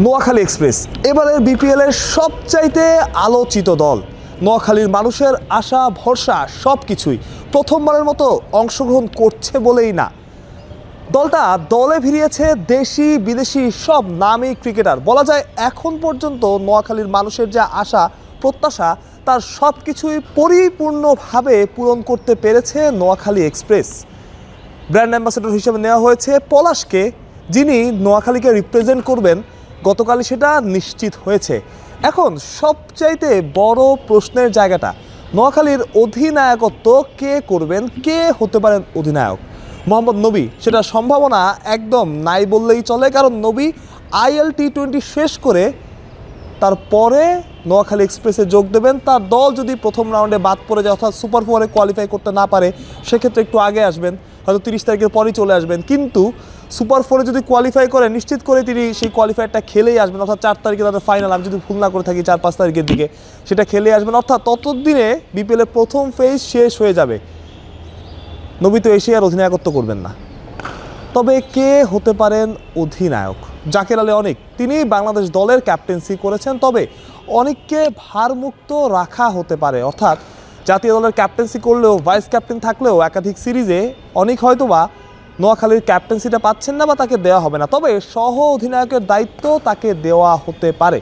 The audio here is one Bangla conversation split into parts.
নোয়াখালী এক্সপ্রেস এবারের বিপিএল এর সবচাইতে আলোচিত দল। নোয়াখালীর মানুষের আশা ভরসা সব কিছুই প্রথমবারের মতো অংশগ্রহণ করছে বলেই না, দলটা দলে ভিড়িয়েছে দেশি বিদেশি সব নামী ক্রিকেটার। বলা যায় এখন পর্যন্ত নোয়াখালীর মানুষের যা আশা প্রত্যাশা তার সব কিছুই পরিপূর্ণভাবে পূরণ করতে পেরেছে নোয়াখালী এক্সপ্রেস। ব্র্যান্ড অ্যাম্বাসেডর হিসেবে নেওয়া হয়েছে পলাশকে, যিনি নোয়াখালীকে রিপ্রেজেন্ট করবেন। গতকালই সেটা নিশ্চিত হয়েছে। এখন সবচাইতে বড় প্রশ্নের জায়গাটা নোয়াখালীর অধিনায়কত্ব কে করবেন, কে হতে পারেন অধিনায়ক। মোহাম্মদ নবী, সেটা সম্ভাবনা একদম নাই বললেই চলে, কারণ নবী IL T20 শেষ করে তারপরে নোয়াখালী এক্সপ্রেসে যোগ দেবেন। তার দল যদি প্রথম রাউন্ডে বাদ পড়ে যায়, অর্থাৎ সুপার 4-এ কোয়ালিফাই করতে না পারে, সেক্ষেত্রে একটু আগে আসবেন, হয়তো 30 তারিখের পরই চলে আসবেন। কিন্তু সুপার 4-এ যদি কোয়ালিফাই করে নিশ্চিত করে তিনি সেই কোয়ালিফায়ারটা খেলেই আসবেন, অর্থাৎ 4 তারিখে তাদের ফাইনাল, আমি যদি ভুল না করে থাকি 4-5 তারিখের দিকে সেটা খেলেই আসবেন। অর্থাৎ ততদিনে বিপিএলের প্রথম ফেজ শেষ হয়ে যাবে। নবী তো এসে আর অধিনায়কত্ব করবেন না। তবে কে হতে পারেন অধিনায়ক? জাকের আলী অনিক, তিনি বাংলাদেশ দলের ক্যাপ্টেন্সি করেছেন, তবে অনিককে ভারমুক্ত রাখা হতে পারে। অর্থাৎ জাতীয় দলের ক্যাপ্টেন্সি করলেও, ভাইস ক্যাপ্টেন থাকলেও একাধিক সিরিজে অনিক হয়তোবা নোয়াখালীর ক্যাপ্টেন্সিটা পাচ্ছেন না বা তাকে দেওয়া হবে না, তবে সহ অধিনায়কের দায়িত্ব তাকে দেওয়া হতে পারে।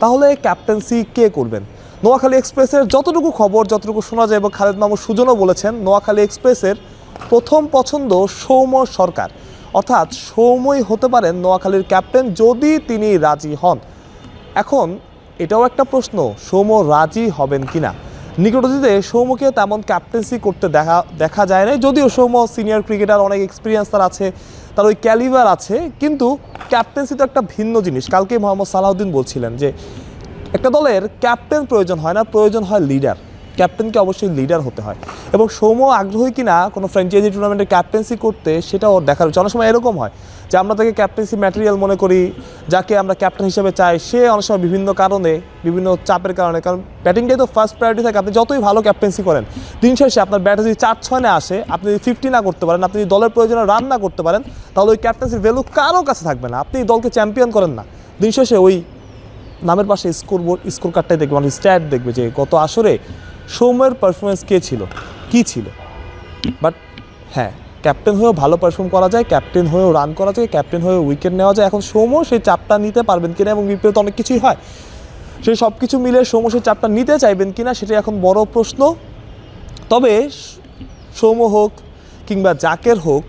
তাহলে ক্যাপ্টেন্সি কে করবেন? নোয়াখালী এক্সপ্রেসের যতটুকু খবর, যতটুকু শোনা যায়, এবং খালেদ মাহমুদ সুজনও বলেছেন, নোয়াখালী এক্সপ্রেসের প্রথম পছন্দ সৌম্য সরকার। অর্থাৎ সৌম্যই হতে পারেন নোয়াখালীর ক্যাপ্টেন যদি তিনি রাজি হন। এখন এটাও একটা প্রশ্ন, সৌম্য রাজি হবেন কিনা। নিকট অতীতে সৌম্যকে তেমন ক্যাপ্টেন্সি করতে দেখা যায় না, যদিও সৌম্য সিনিয়র ক্রিকেটার, অনেক এক্সপিরিয়েন্স তার আছে, তার ওই ক্যালিভার আছে, কিন্তু ক্যাপ্টেন্সি তো একটা ভিন্ন জিনিস। কালকে মোহাম্মদ সালাউদ্দিন বলছিলেন যে একটা দলের ক্যাপ্টেন প্রয়োজন হয় না, প্রয়োজন হয় লিডার। ক্যাপ্টেনকে অবশ্যই লিডার হতে হয়, এবং সৌম্য আগ্রহী কিনা কোনো ফ্র্যাঞ্চাইজি টুর্নামেন্টে ক্যাপ্টেন্সি করতে সেটাও দেখার উচিত। অনেক সময় এরকম হয় যে আমরা তাকে ক্যাপ্টেন্সি ম্যাটেরিয়াল মনে করি, যাকে আমরা ক্যাপ্টেন হিসেবে চাই, সে অনেক সময় বিভিন্ন কারণে, বিভিন্ন চাপের কারণে, কারণ ব্যাটিংটাই তো ফার্স্ট প্রায়োরিটি থাকে। আপনি যতই ভালো ক্যাপ্টেন্সি করেন, দিন শেষে আপনার ব্যাটে যদি 4-6 না আসে, আপনি যদি 50 না করতে পারেন, আপনি যদি দলের প্রয়োজনে রান না করতে পারেন, তাহলে ওই ক্যাপ্টেন্সির ভ্যালু কারো কাছে থাকবে না। আপনি দলকে চ্যাম্পিয়ন করেন না, দিন শেষে ওই নামের পাশে স্কোর কার্ডটাই দেখবে, মানে স্ট্যাট দেখবে যে গত আসরে সৌম্যের পারফরমেন্স কে ছিল, কী ছিল। বাট হ্যাঁ, ক্যাপ্টেন হয়েও ভালো পারফর্ম করা যায়, ক্যাপ্টেন হয়েও রান করা যায়, ক্যাপ্টেন হয়েও উইকেট নেওয়া যায়। এখন সৌম্য সেই চাপটা নিতে পারবেন কিনা, এবং বিপিএল তো অনেক কিছুই হয়, সেই সব কিছু মিলে সৌম্য সেই চাপটা নিতে চাইবেন কিনা, সেটাই এখন বড় প্রশ্ন। তবে সৌম্য হোক কিংবা জাকের হোক,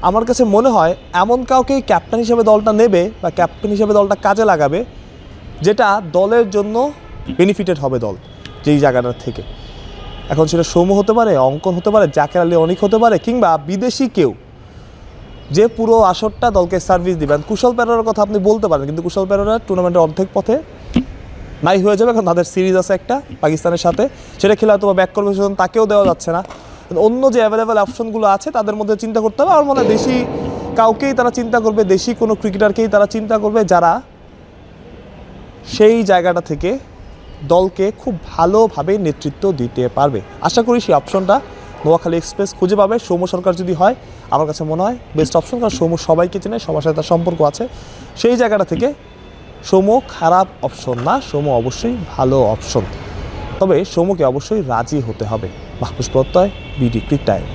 আমার কাছে মনে হয় এমন কাউকেই ক্যাপ্টেন হিসেবে দলটা নেবে বা ক্যাপ্টেন হিসেবে দলটা কাজে লাগাবে, যেটা দলের জন্য বেনিফিটেড হবে দল যেই জায়গাটা থেকে। এখন সেটা সৌম্য হতে পারে, অঙ্কন হতে পারে, জাকের আলী অনিক হতে পারে, কিংবা বিদেশি কেউ যে পুরো আসরটা দলকে সার্ভিস দিবেন। কুশল পেরেরার কথা আপনি বলতে পারেন, কিন্তু কুশল পেরেরা টুর্নামেন্টের অর্ধেক পথে নাই হয়ে যাবে, কারণ তাদের সিরিজ আছে একটা পাকিস্তানের সাথে, সেটা খেলে হয়তো ব্যাক করবে, সেজন্য তাকেও দেওয়া যাচ্ছে না। অন্য যে অ্যাভেলেবেল অপশনগুলো আছে তাদের মধ্যে চিন্তা করতে হবে। আমার মনে হয় দেশি কাউকেই তারা চিন্তা করবে, দেশি কোনো ক্রিকেটারকেই তারা চিন্তা করবে, যারা সেই জায়গাটা থেকে দলকে খুব ভালোভাবে নেতৃত্ব দিতে পারবে। আশা করি সেই অপশনটা নোয়াখালী এক্সপ্রেস খুঁজে পাবে। সৌম্য সরকার যদি হয়, আমার কাছে মনে হয় বেস্ট অপশন, কারণ সৌম্য সবাইকে চেনে, সবার সাথে তার সম্পর্ক আছে। সেই জায়গাটা থেকে সৌম্য খারাপ অপশন না, সৌম্য অবশ্যই ভালো অপশন। তবে সৌম্যকে অবশ্যই রাজি হতে হবে। মাহফুজ প্রত্যয়, বিডি ক্রিক টাইম।